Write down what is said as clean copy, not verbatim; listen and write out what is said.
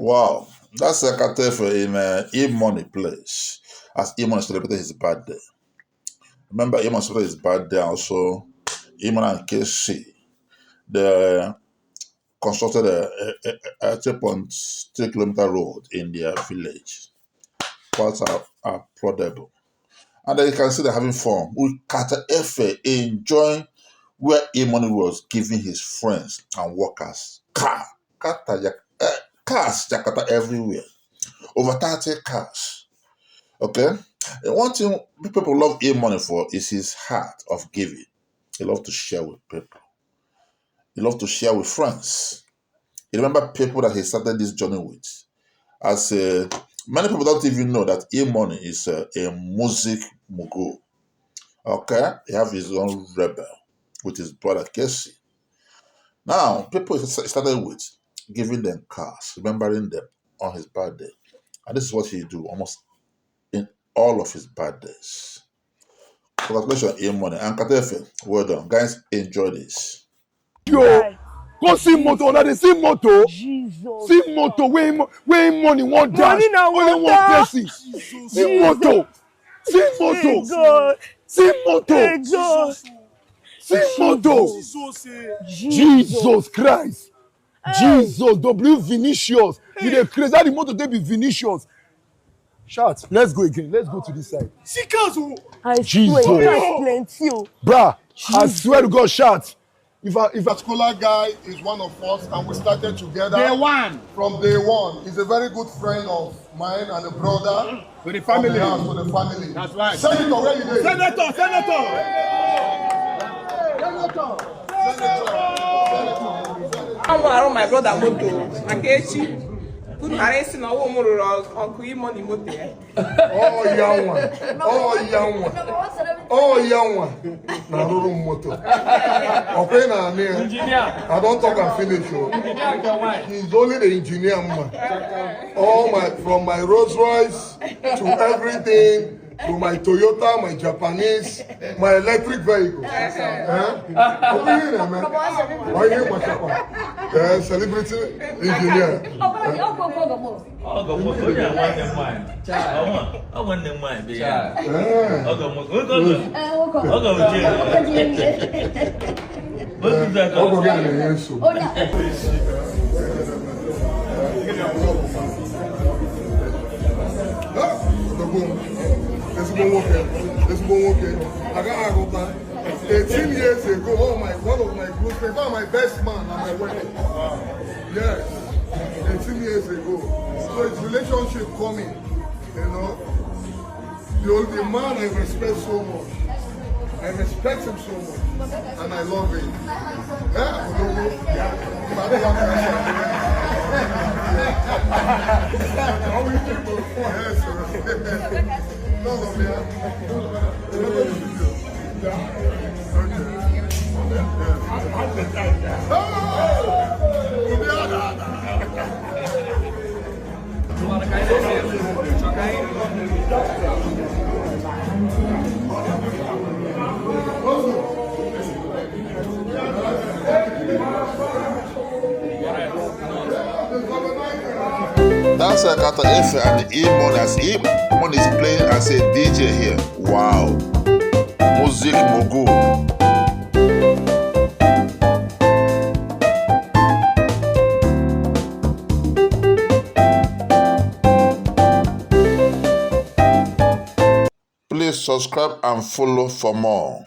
Wow, that's a cafe in Imani place as Imani celebrated his birthday. Remember, Imani celebrated his birthday also. Imani and KC, they constructed a 3.3 kilometer road in their village. Quite applaudable. And then you can see they're having fun. We Kata Efe enjoying where Imani was giving his friends and workers cars Jakarta everywhere. Over 30 cars. Okay? And one thing people love Imani for is his heart of giving. He loves to share with people. He loves to share with friends. You remember people that he started this journey with. As many people don't even know that Imani is a music mogul. Okay, he have his own rebel with his brother Casey. Now, people he started with giving them cars, remembering them on his birthday, and this is what he do almost in all of his birthdays. Congratulations, Imani and Katefe. Well done, guys. Enjoy this. Yo, go see moto. Now they see moto. Jesus. See moto. Where money one dash. Money na Only one water. person. See moto. See moto. Hey God. See moto. Hey God. See moto. Jesus Christ. Jesus. W Vinicius. You dey crazy. How the motor they be Vinicius? Shout. Let's go again. Let's go to this side. I Jesus. swear, that's plenty. Oh. Bruh, I swear to God, shout. If Particular guy is one of us, and we started together. From day one. He's a very good friend of mine and a brother. To the family. To the family. That's right. Senator, where you dey? Senator. I'm around my brother Moto. Akechi. Good parents na wo mo ro Uncle Imani Moto. Oh, young one. Na ruru moto. Okay, na me. I don't talk and finish. He's only the engineer man. From my Rolls Royce to everything. To my Toyota, my Japanese, my electric vehicle. Celebrity engineer. Let's go walk in. I got Agota. 18 years ago, one of my close friends, one of my best man at my wedding. Yes, 18 years ago. So it's relationship coming, you know. The man I respect so much. I respect him so much, and I love him. That's Kata Efe and Imani as Imani is playing as a DJ here. Wow. Music mogul. Please subscribe and follow for more.